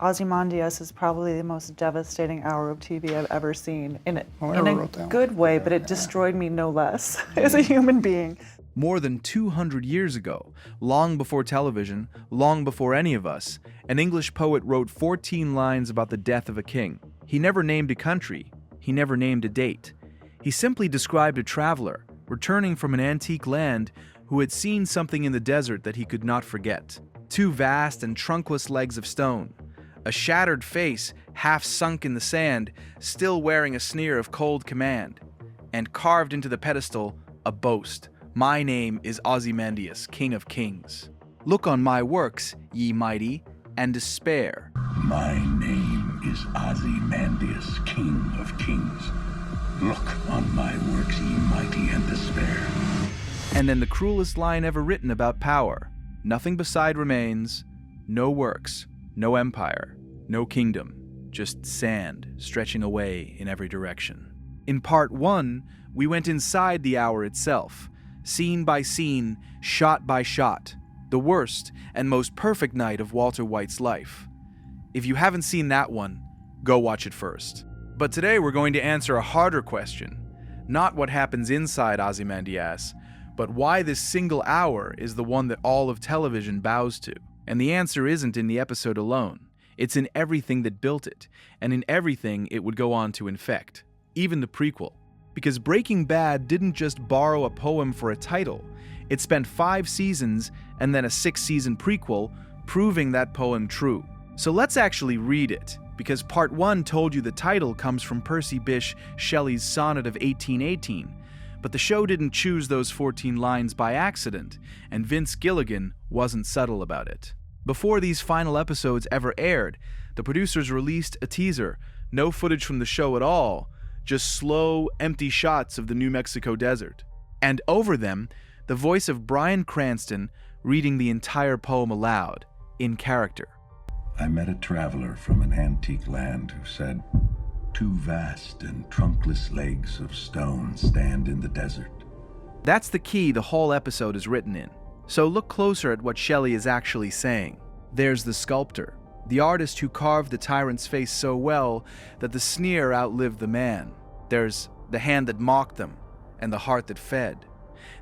Ozymandias is probably the most devastating hour of TV I've ever seen, in I a wrote that good way, but it destroyed me no less as a human being. More than 200 years ago, long before television, long before any of us, an English poet wrote 14 lines about the death of a king. He never named a country. He never named a date. He simply described a traveler returning from an antique land who had seen something in the desert that he could not forget. Two vast and trunkless legs of stone, a shattered face half sunk in the sand, still wearing a sneer of cold command, and carved into the pedestal a boast. My name is Ozymandias, King of Kings. Look on my works, ye mighty, and despair. My name is Ozymandias, King of Kings. Look on my works, ye mighty, and despair. And then the cruelest line ever written about power. Nothing beside remains, no works, no empire, no kingdom, just sand stretching away in every direction. In part 1, we went inside the hour itself, scene by scene, shot by shot, the worst and most perfect night of Walter White's life. If you haven't seen that one, go watch it first. But today we're going to answer a harder question, not what happens inside Ozymandias, but why this single hour is the one that all of television bows to. And the answer isn't in the episode alone. It's in everything that built it, and in everything it would go on to infect, even the prequel. Because Breaking Bad didn't just borrow a poem for a title, it spent 5 seasons and then a 6-season prequel proving that poem true. So let's actually read it, because part 1 told you the title comes from Percy Bysshe Shelley's sonnet of 1818, but the show didn't choose those 14 lines by accident, and Vince Gilligan wasn't subtle about it. Before these final episodes ever aired, the producers released a teaser, no footage from the show at all, just slow, empty shots of the New Mexico desert. And over them, the voice of Bryan Cranston reading the entire poem aloud, in character. I met a traveler from an antique land who said, "Two vast and trunkless legs of stone stand in the desert." That's the key the whole episode is written in. So look closer at what Shelley is actually saying. There's the sculptor, the artist who carved the tyrant's face so well that the sneer outlived the man. There's the hand that mocked them, and the heart that fed.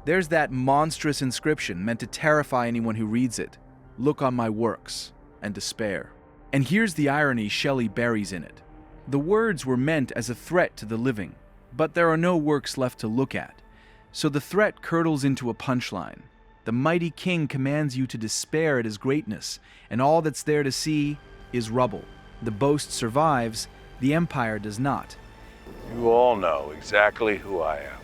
There's that monstrous inscription meant to terrify anyone who reads it. Look on my works, and despair. And here's the irony Shelley buries in it. The words were meant as a threat to the living, but there are no works left to look at. So the threat curdles into a punchline. The mighty king commands you to despair at his greatness, and all that's there to see is rubble. The boast survives, the empire does not. You all know exactly who I am.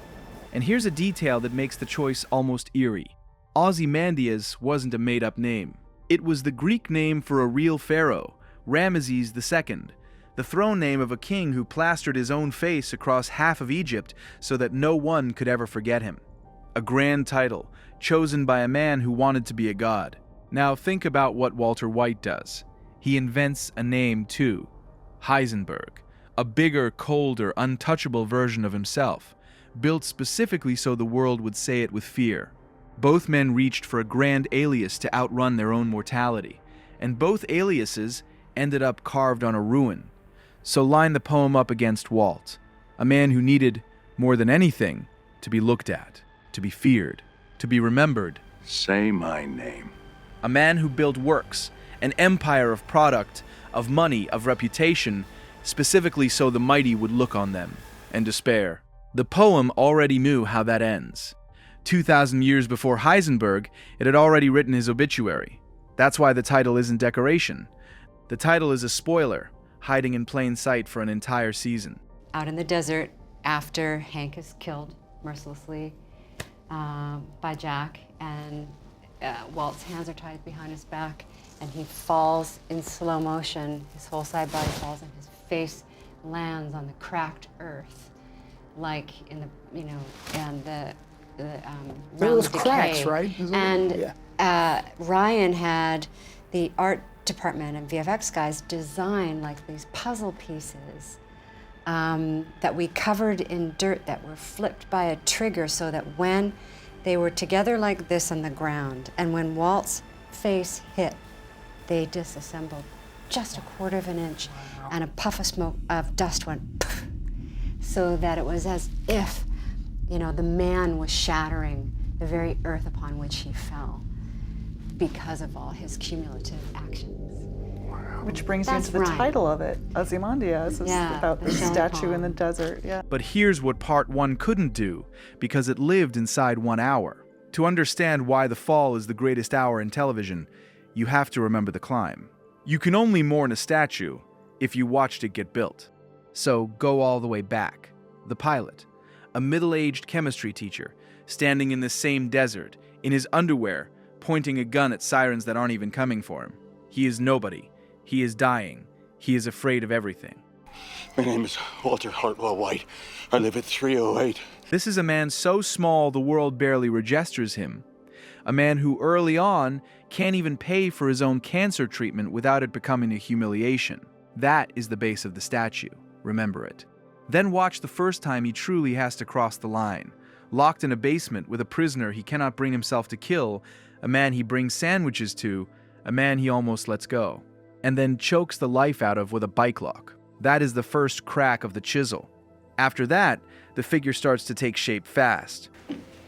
And here's a detail that makes the choice almost eerie. Ozymandias wasn't a made-up name. It was the Greek name for a real pharaoh, Ramesses II, the throne name of a king who plastered his own face across half of Egypt so that no one could ever forget him. A grand title, chosen by a man who wanted to be a god. Now think about what Walter White does. He invents a name too, Heisenberg, a bigger, colder, untouchable version of himself, built specifically so the world would say it with fear. Both men reached for a grand alias to outrun their own mortality, and both aliases ended up carved on a ruin. So line the poem up against Walt, a man who needed, more than anything, to be looked at, to be feared, to be remembered. Say my name. A man who built works, an empire of product, of money, of reputation, specifically so the mighty would look on them and despair. The poem already knew how that ends. 2,000 years before Heisenberg, it had already written his obituary. That's why the title isn't decoration. The title is a spoiler, hiding in plain sight for an entire season. Out in the desert, after Hank is killed mercilessly by Jack, and Walt's hands are tied behind his back, and he falls in slow motion. His whole side body falls, and his face lands on the cracked earth, like in the, and the Those decay. cracks, right? And Ryan had the art department and VFX guys design like these puzzle pieces that we covered in dirt that were flipped by a trigger so that when they were together like this on the ground and when Walt's face hit, they disassembled just a quarter of an inch, and a puff of smoke, of dust went poof, so that it was as if, the man was shattering the very earth upon which he fell because of all his cumulative actions. Which brings you That's into the right. title of it, Ozymandias, is Yeah, about the the jelly statue in the pond. desert. Yeah. But here's what Part 1 couldn't do, because it lived inside 1 hour. To understand why The Fall is the greatest hour in television, you have to remember the climb. You can only mourn a statue if you watched it get built. So go all the way back. The pilot, a middle-aged chemistry teacher, standing in the same desert, in his underwear, pointing a gun at sirens that aren't even coming for him. He is nobody. He is dying. He is afraid of everything. My name is Walter Hartwell White. I live at 308. This is a man so small the world barely registers him. A man who early on can't even pay for his own cancer treatment without it becoming a humiliation. That is the base of the statue. Remember it. Then watch the first time he truly has to cross the line. Locked in a basement with a prisoner he cannot bring himself to kill, a man he brings sandwiches to, a man he almost lets go, and then chokes the life out of with a bike lock. That is the first crack of the chisel. After that, the figure starts to take shape fast.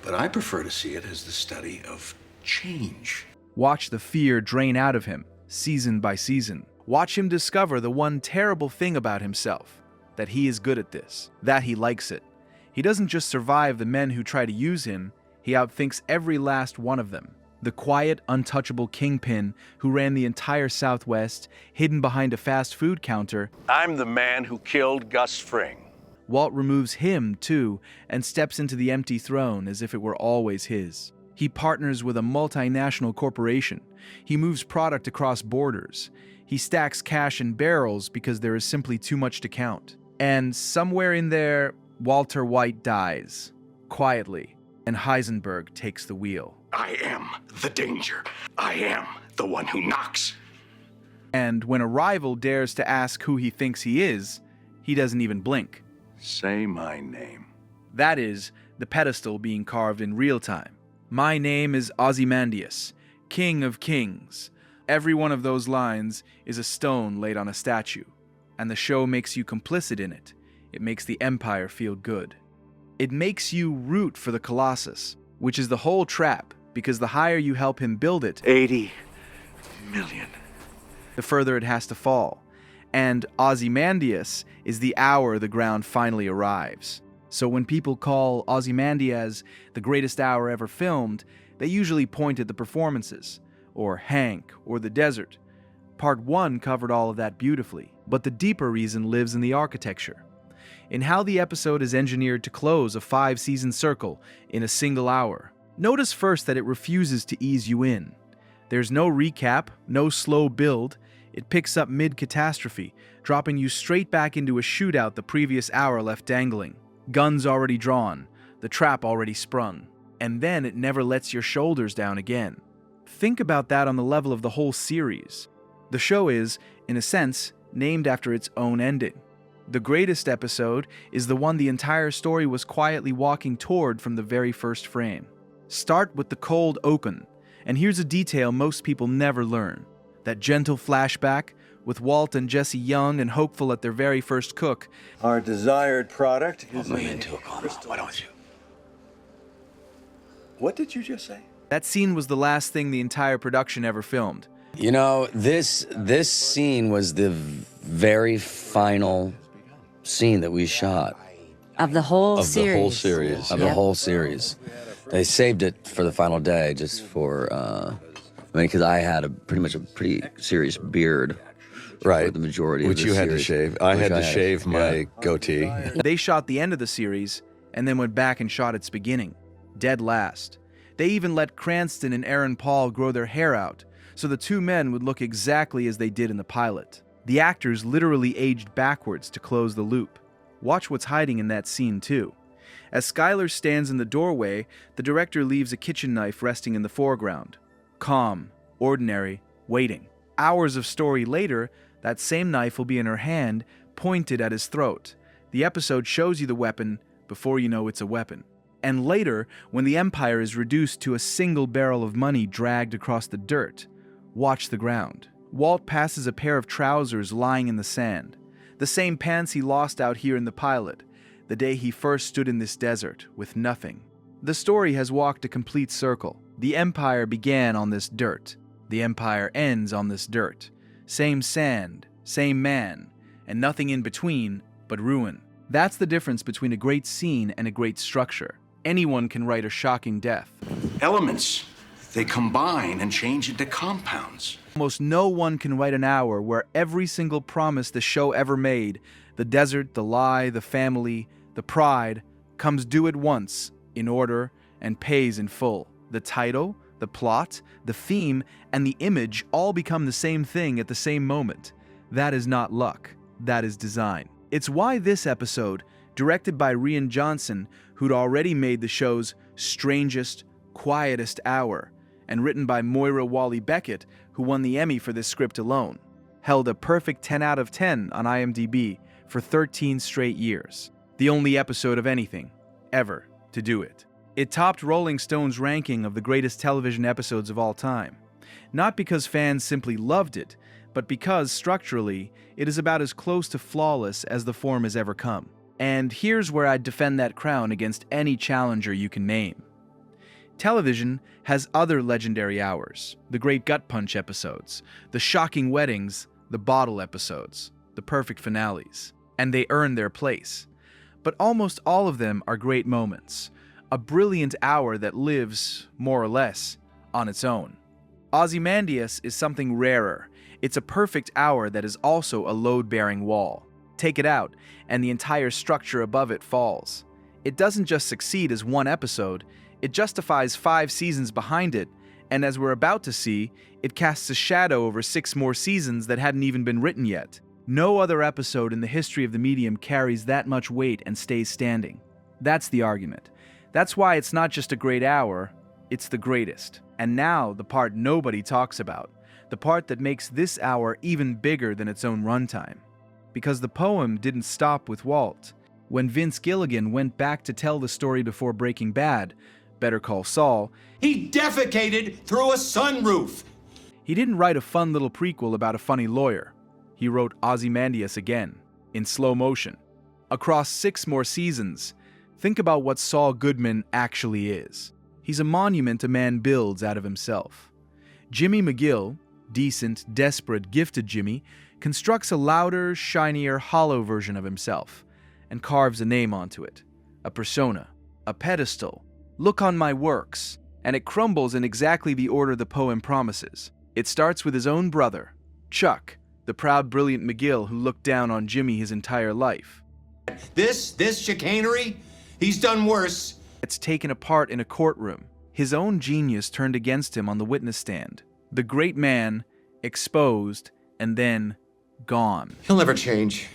But I prefer to see it as the study of change. Watch the fear drain out of him, season by season. Watch him discover the one terrible thing about himself, that he is good at this, that he likes it. He doesn't just survive the men who try to use him, he outthinks every last one of them. The quiet, untouchable kingpin who ran the entire Southwest, hidden behind a fast food counter. I'm the man who killed Gus Fring. Walt removes him, too, and steps into the empty throne as if it were always his. He partners with a multinational corporation. He moves product across borders. He stacks cash in barrels because there is simply too much to count. And somewhere in there, Walter White dies, quietly, and Heisenberg takes the wheel. I am the danger. I am the one who knocks. And when a rival dares to ask who he thinks he is, he doesn't even blink. Say my name. That is, the pedestal being carved in real time. My name is Ozymandias, King of Kings. Every one of those lines is a stone laid on a statue, and the show makes you complicit in it. It makes the Empire feel good. It makes you root for the Colossus, which is the whole trap, because the higher you help him build it, 80 million. the further it has to fall. And Ozymandias is the hour the ground finally arrives. So when people call Ozymandias the greatest hour ever filmed, they usually point at the performances, or Hank, or the desert. Part 1 covered all of that beautifully, but the deeper reason lives in the architecture, in how the episode is engineered to close a 5-season circle in a single hour. Notice first that it refuses to ease you in. There's no recap, no slow build. It picks up mid-catastrophe, dropping you straight back into a shootout the previous hour left dangling. Guns already drawn, the trap already sprung, and then it never lets your shoulders down again. Think about that on the level of the whole series. The show is, in a sense, named after its own ending. The greatest episode is the one the entire story was quietly walking toward from the very first frame. Start with the cold open, and here's a detail most people never learn. That gentle flashback, with Walt and Jesse young and hopeful at their very first cook. Our desired product is Put me into a coma, why don't you? What did you just say? That scene was the last thing the entire production ever filmed. You know, this scene was the very final scene that we shot Of the whole of series. the whole series. Of the Yep. whole series. They saved it for the final day just for, because I had pretty much a pretty serious beard. Right. For the majority Which of the you had to series. shave. I Which had to shave my yeah. goatee. They shot the end of the series, and then went back and shot its beginning, dead last. They even let Cranston and Aaron Paul grow their hair out, so the two men would look exactly as they did in the pilot. The actors literally aged backwards to close the loop. Watch what's hiding in that scene, too. As Skylar stands in the doorway, the director leaves a kitchen knife resting in the foreground. Calm, ordinary, waiting. Hours of story later, that same knife will be in her hand, pointed at his throat. The episode shows you the weapon before you know it's a weapon. And later, when the Empire is reduced to a single barrel of money dragged across the dirt, watch the ground. Walt passes a pair of trousers lying in the sand, the same pants he lost out here in the pilot, the day he first stood in this desert with nothing. The story has walked a complete circle. The Empire began on this dirt. The Empire ends on this dirt. Same sand, same man, and nothing in between but ruin. That's the difference between a great scene and a great structure. Anyone can write a shocking death. Elements. They combine and change into compounds. Almost no one can write an hour where every single promise the show ever made, the desert, the lie, the family, the pride, comes due at once, in order, and pays in full. The title, the plot, the theme, and the image all become the same thing at the same moment. That is not luck. That is design. It's why this episode, directed by Rian Johnson, who'd already made the show's strangest, quietest hour, and written by Moira Walley-Beckett, who won the Emmy for this script alone, held a perfect 10 out of 10 on IMDb for 13 straight years. The only episode of anything, ever, to do it. It topped Rolling Stone's ranking of the greatest television episodes of all time. Not because fans simply loved it, but because, structurally, it is about as close to flawless as the form has ever come. And here's where I'd defend that crown against any challenger you can name. Television has other legendary hours, the great gut punch episodes, the shocking weddings, the bottle episodes, the perfect finales, and they earn their place. But almost all of them are great moments, a brilliant hour that lives, more or less, on its own. Ozymandias is something rarer. It's a perfect hour that is also a load-bearing wall. Take it out, and the entire structure above it falls. It doesn't just succeed as one episode, it justifies 5 seasons behind it, and as we're about to see, it casts a shadow over 6 more seasons that hadn't even been written yet. No other episode in the history of the medium carries that much weight and stays standing. That's the argument. That's why it's not just a great hour, it's the greatest. And now, the part nobody talks about, the part that makes this hour even bigger than its own runtime. Because the poem didn't stop with Walt. When Vince Gilligan went back to tell the story before Breaking Bad, Better Call Saul, He defecated through a sunroof. he didn't write a fun little prequel about a funny lawyer. He wrote Ozymandias again, in slow motion. Across 6 more seasons, think about what Saul Goodman actually is. He's a monument a man builds out of himself. Jimmy McGill, decent, desperate, gifted Jimmy, constructs a louder, shinier, hollow version of himself, and carves a name onto it, a persona, a pedestal. Look on my works, and it crumbles in exactly the order the poem promises. It starts with his own brother, Chuck, the proud, brilliant McGill who looked down on Jimmy his entire life. This chicanery, he's done worse. It's taken apart in a courtroom, his own genius turned against him on the witness stand. The great man, exposed, and then gone. He'll never change.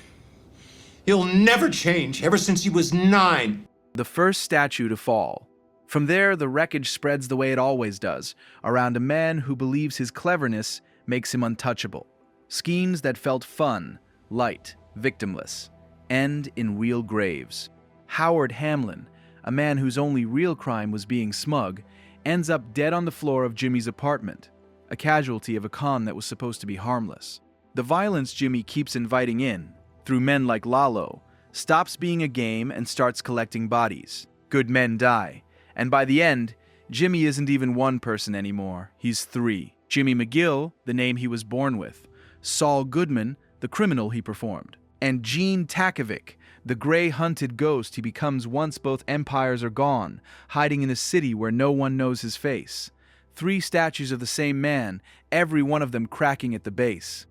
He'll never change, ever since he was 9. The first statue to fall. From there, the wreckage spreads the way it always does, around a man who believes his cleverness makes him untouchable. Schemes that felt fun, light, victimless, end in real graves. Howard Hamlin, a man whose only real crime was being smug, ends up dead on the floor of Jimmy's apartment, a casualty of a con that was supposed to be harmless. The violence Jimmy keeps inviting in, through men like Lalo, stops being a game and starts collecting bodies. Good men die, and by the end, Jimmy isn't even one person anymore, he's 3. Jimmy McGill, the name he was born with, Saul Goodman, the criminal he performed, and Gene Takovic, the gray-hunted ghost he becomes once both empires are gone, hiding in a city where no one knows his face. 3 statues of the same man, every one of them cracking at the base.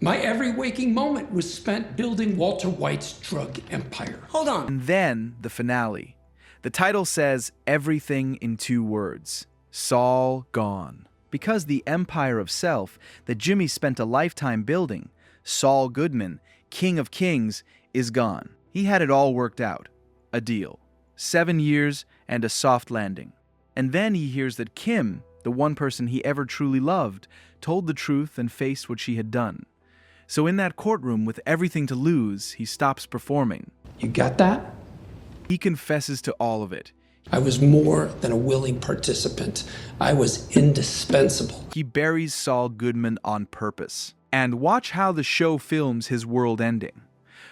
My every waking moment was spent building Walter White's drug empire. Hold on. And then the finale. The title says everything in 2 words. Saul gone. Because the empire of self that Jimmy spent a lifetime building, Saul Goodman, King of Kings, is gone. He had it all worked out. A deal. 7 years and a soft landing. And then he hears that Kim, the one person he ever truly loved, told the truth and faced what she had done. So in that courtroom with everything to lose, he stops performing. You got that? He confesses to all of it. I was more than a willing participant. I was indispensable. He buries Saul Goodman on purpose. And watch how the show films his world ending.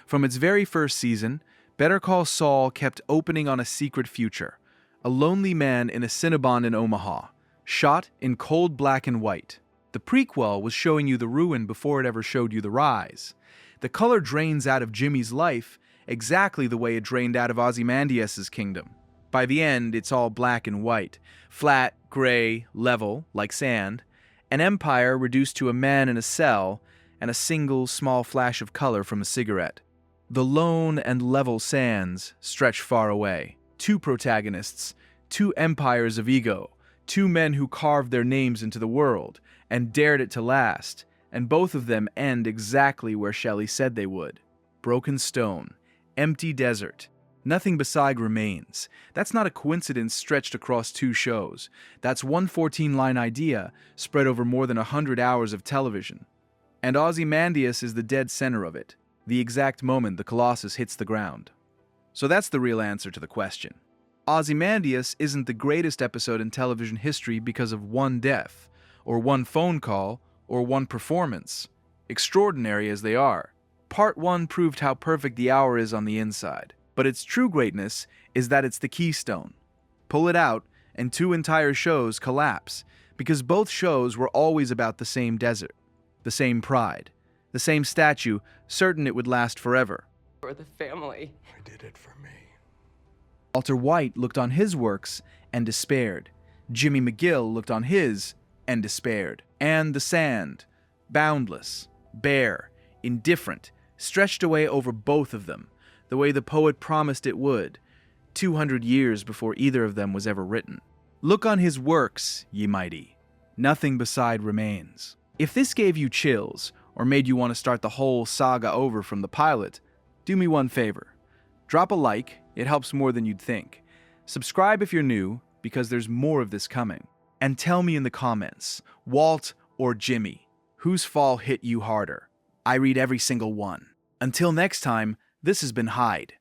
From its very first season, Better Call Saul kept opening on a secret future. A lonely man in a Cinnabon in Omaha, shot in cold black and white. The prequel was showing you the ruin before it ever showed you the rise. The color drains out of Jimmy's life exactly the way it drained out of Ozymandias' kingdom. By the end, it's all black and white, flat, gray, level, like sand, an empire reduced to a man in a cell and a single small flash of color from a cigarette. The lone and level sands stretch far away. Two protagonists, two empires of ego, two men who carved their names into the world and dared it to last, and both of them end exactly where Shelley said they would. Broken stone, empty desert, nothing beside remains. That's not a coincidence stretched across two shows. That's one 14-line idea spread over more than 100 hours of television. And Ozymandias is the dead center of it, the exact moment the Colossus hits the ground. So that's the real answer to the question. Ozymandias isn't the greatest episode in television history because of one death, or one phone call, or one performance. Extraordinary as they are, Part 1 proved how perfect the hour is on the inside. But its true greatness is that it's the keystone. Pull it out, and two entire shows collapse, because both shows were always about the same desert, the same pride, the same statue, certain it would last forever. For the family. I did it for me. Walter White looked on his works and despaired. Jimmy McGill looked on his and despaired. And the sand, boundless, bare, indifferent, stretched away over both of them, the way the poet promised it would, 200 years before either of them was ever written. Look on his works, ye mighty. Nothing beside remains. If this gave you chills, or made you want to start the whole saga over from the pilot, do me one favor. Drop a like, it helps more than you'd think. Subscribe if you're new, because there's more of this coming. And tell me in the comments, Walt or Jimmy, whose fall hit you harder? I read every single one. Until next time, this has been Hyde.